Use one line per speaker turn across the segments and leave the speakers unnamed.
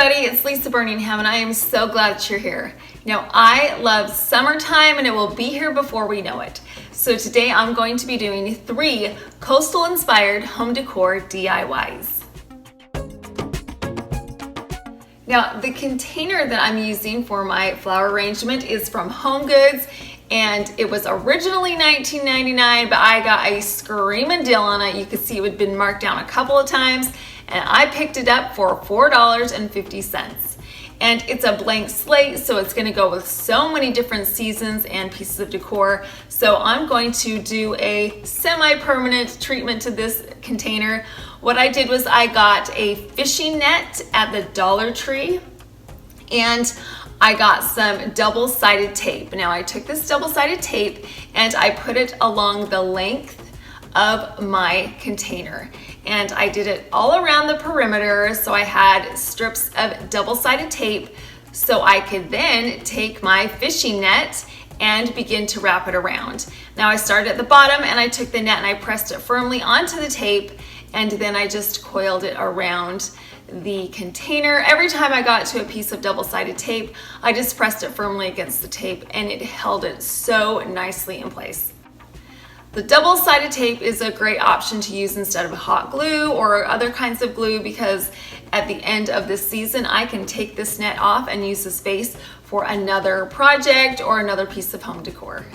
everybody, it's Lisa Burningham and I am so glad that you're here. Now I love summertime and it will be here before we know it. So today I'm going to be doing 3 coastal inspired home decor DIYs. Now the container that I'm using for my flower arrangement is from Home Goods and it was originally $19.99, but I got a screaming deal on it. You could see it had been marked down a couple of times and I picked it up for $4.50. And it's a blank slate, so it's gonna go with so many different seasons and pieces of decor. So I'm going to do a semi-permanent treatment to this container. What I did was I got a fishing net at the Dollar Tree and I got some double-sided tape. Now I took this double-sided tape and I put it along the length of my container. And I did it all around the perimeter, so I had strips of double-sided tape so I could then take my fishing net and begin to wrap it around. Now I started at the bottom and I took the net and I pressed it firmly onto the tape and then I just coiled it around the container. Every time I got to a piece of double-sided tape, I just pressed it firmly against the tape and it held it so nicely in place. The double-sided tape is a great option to use instead of hot glue or other kinds of glue because at the end of this season, I can take this net off and use the space for another project or another piece of home decor.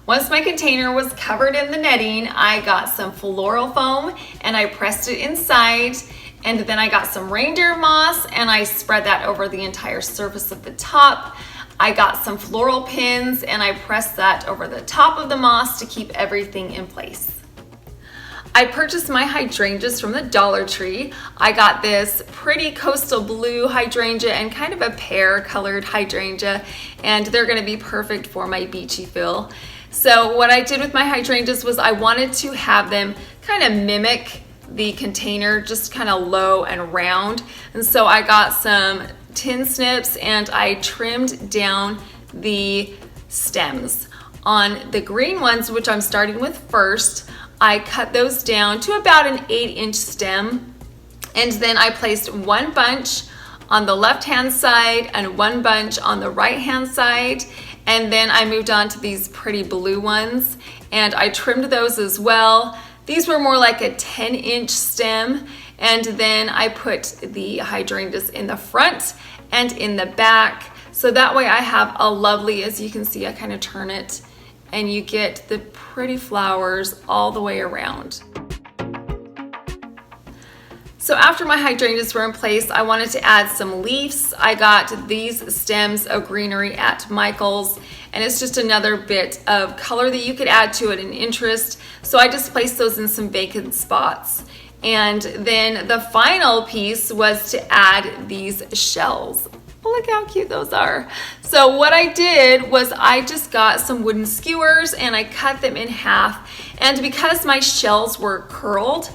Once my container was covered in the netting, I got some floral foam and I pressed it inside, and then I got some reindeer moss and I spread that over the entire surface of the top. I got some floral pins and I pressed that over the top of the moss to keep everything in place. I purchased my hydrangeas from the Dollar Tree. I got this pretty coastal blue hydrangea and kind of a pear colored hydrangea, and they're gonna be perfect for my beachy feel. So what I did with my hydrangeas was I wanted to have them kind of mimic the container, just kind of low and round. And so I got some tin snips and I trimmed down the stems. On the green ones, which I'm starting with first, I cut those down to about an 8-inch stem, and then I placed one bunch on the left-hand side and one bunch on the right-hand side, and then I moved on to these pretty blue ones and I trimmed those as well. These were more like a 10-inch stem, and then I put the hydrangeas in the front and in the back. So that way I have a lovely, as you can see, I kind of turn it and you get the pretty flowers all the way around. So after my hydrangeas were in place, I wanted to add some leaves. I got these stems of greenery at Michael's, and it's just another bit of color that you could add to it and interest. So I just placed those in some vacant spots. And then the final piece was to add these shells. Look how cute those are. So what I did was I just got some wooden skewers and I cut them in half. And because my shells were curled,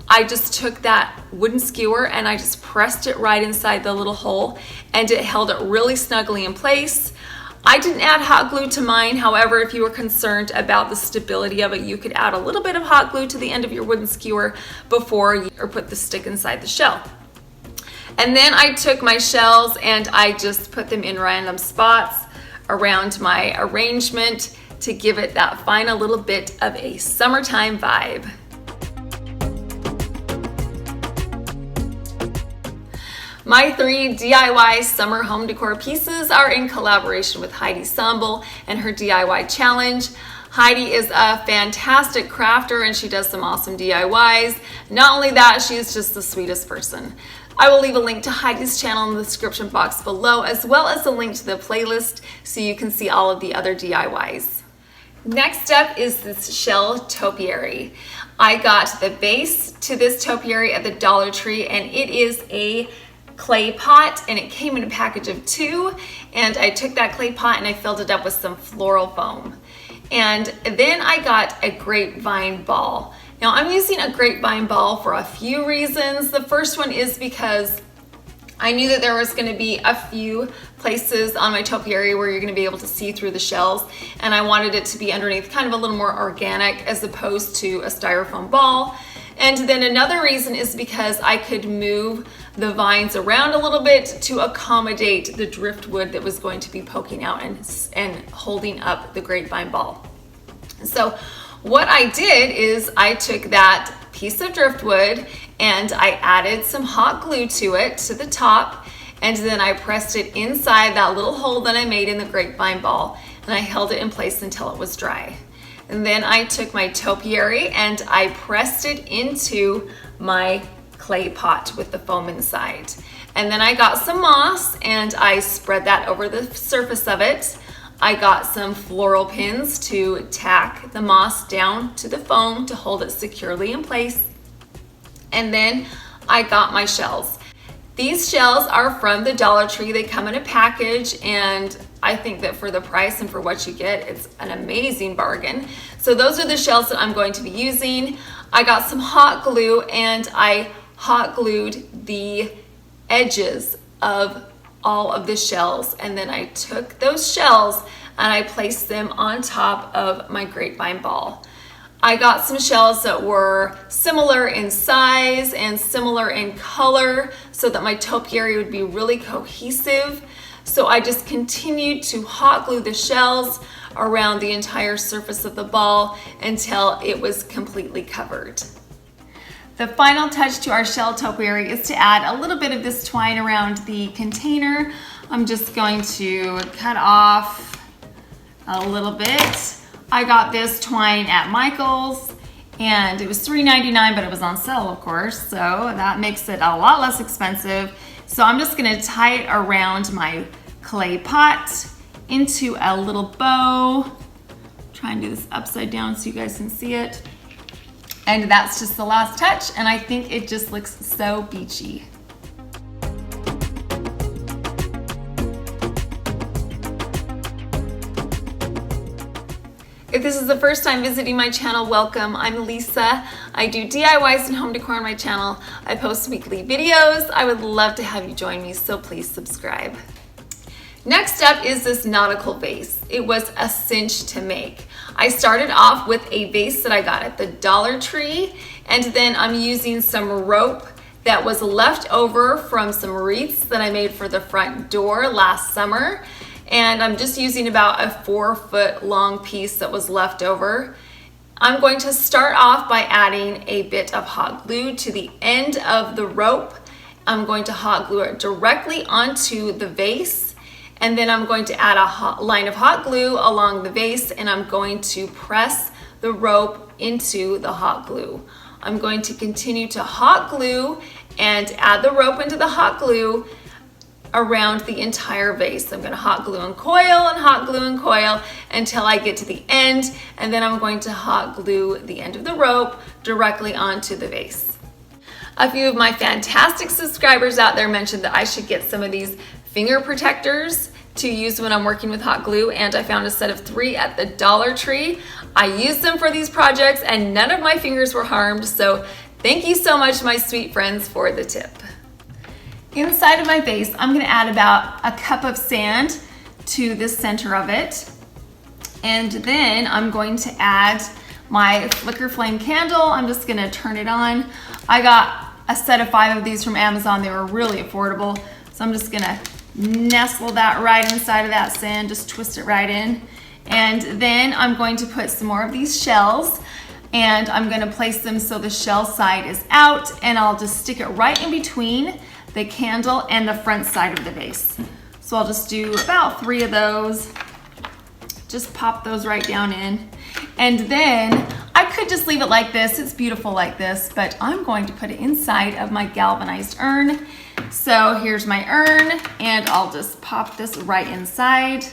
I just took that wooden skewer and I just pressed it right inside the little hole, and it held it really snugly in place. I didn't add hot glue to mine. However, if you were concerned about the stability of it, you could add a little bit of hot glue to the end of your wooden skewer before you put the stick inside the shell. And then I took my shells and I just put them in random spots around my arrangement to give it that final little bit of a summertime vibe. My 3 DIY summer home decor pieces are in collaboration with Heidi Sonboul and her DIY challenge. Heidi is a fantastic crafter and she does some awesome DIYs. Not only that, she is just the sweetest person. I will leave a link to Heidi's channel in the description box below, as well as a link to the playlist so you can see all of the other DIYs. Next up is this shell topiary. I got the base to this topiary at the Dollar Tree, and it is a clay pot, and it came in a package of 2, and I took that clay pot and I filled it up with some floral foam. And then I got a grapevine ball. Now I'm using a grapevine ball for a few reasons. The first one is because I knew that there was going to be a few places on my topiary where you're going to be able to see through the shells, and I wanted it to be underneath kind of a little more organic as opposed to a styrofoam ball. And then another reason is because I could move the vines around a little bit to accommodate the driftwood that was going to be poking out and holding up the grapevine ball. So what I did is I took that piece of driftwood and I added some hot glue to it, to the top, and then I pressed it inside that little hole that I made in the grapevine ball, and I held it in place until it was dry. And then I took my topiary and I pressed it into my clay pot with the foam inside. And then I got some moss and I spread that over the surface of it. I got some floral pins to tack the moss down to the foam to hold it securely in place. And then I got my shells. These shells are from the Dollar Tree. They come in a package, and I think that for the price and for what you get, it's an amazing bargain. So those are the shells that I'm going to be using. I got some hot glue and I hot glued the edges of all of the shells, and then I took those shells and I placed them on top of my grapevine ball. I got some shells that were similar in size and similar in color so that my topiary would be really cohesive. So I just continued to hot glue the shells around the entire surface of the ball until it was completely covered. The final touch to our shell topiary is to add a little bit of this twine around the container. I'm just going to cut off a little bit. I got this twine at Michael's and it was $3.99, but it was on sale, of course, so that makes it a lot less expensive. So I'm just gonna tie it around my clay pot into a little bow. Try and do this upside down so you guys can see it. And that's just the last touch, and I think it just looks so beachy. If this is the first time visiting my channel, welcome. I'm Lisa. I do DIYs and home decor on my channel. I post weekly videos. I would love to have you join me, so please subscribe. Next up is this nautical vase. It was a cinch to make. I started off with a vase that I got at the Dollar Tree, and then I'm using some rope that was left over from some wreaths that I made for the front door last summer. And I'm just using about a 4-foot long piece that was left over. I'm going to start off by adding a bit of hot glue to the end of the rope. I'm going to hot glue it directly onto the vase, and then I'm going to add a line of hot glue along the vase, and I'm going to press the rope into the hot glue. I'm going to continue to hot glue and add the rope into the hot glue around the entire vase. I'm going to hot glue and coil and hot glue and coil until I get to the end, and then I'm going to hot glue the end of the rope directly onto the vase. A few of my fantastic subscribers out there mentioned that I should get some of these finger protectors to use when I'm working with hot glue, and I found a set of 3 at the Dollar Tree. I used them for these projects and none of my fingers were harmed, so thank you so much, my sweet friends, for the tip. Inside of my vase, I'm gonna add about a cup of sand to the center of it. And then I'm going to add my flicker flame candle. I'm just gonna turn it on. I got a set of 5 of these from Amazon. They were really affordable. So I'm just gonna nestle that right inside of that sand, just twist it right in. And then I'm going to put some more of these shells, and I'm gonna place them so the shell side is out, and I'll just stick it right in between the candle and the front side of the vase. So I'll just do about 3 of those. Just pop those right down in. And then I could just leave it like this. It's beautiful like this, but I'm going to put it inside of my galvanized urn. So here's my urn, and I'll just pop this right inside.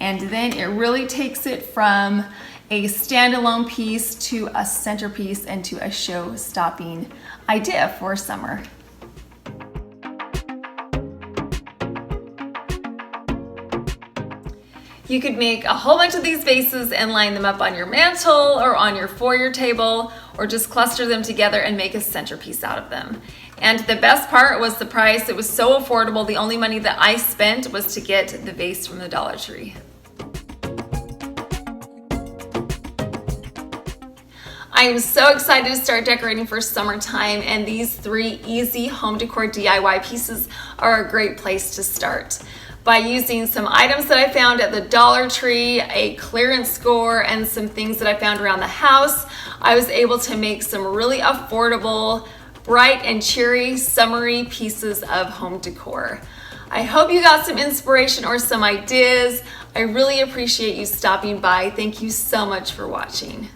And then it really takes it from a standalone piece to a centerpiece and to a show-stopping idea for summer. You could make a whole bunch of these vases and line them up on your mantle or on your foyer table, or just cluster them together and make a centerpiece out of them. And the best part was the price. It was so affordable. The only money that I spent was to get the vase from the Dollar Tree. I am so excited to start decorating for summertime, and these 3 easy home decor DIY pieces are a great place to start. By using some items that I found at the Dollar Tree, a clearance score, and some things that I found around the house, I was able to make some really affordable, bright and cheery, summery pieces of home decor. I hope you got some inspiration or some ideas. I really appreciate you stopping by. Thank you so much for watching.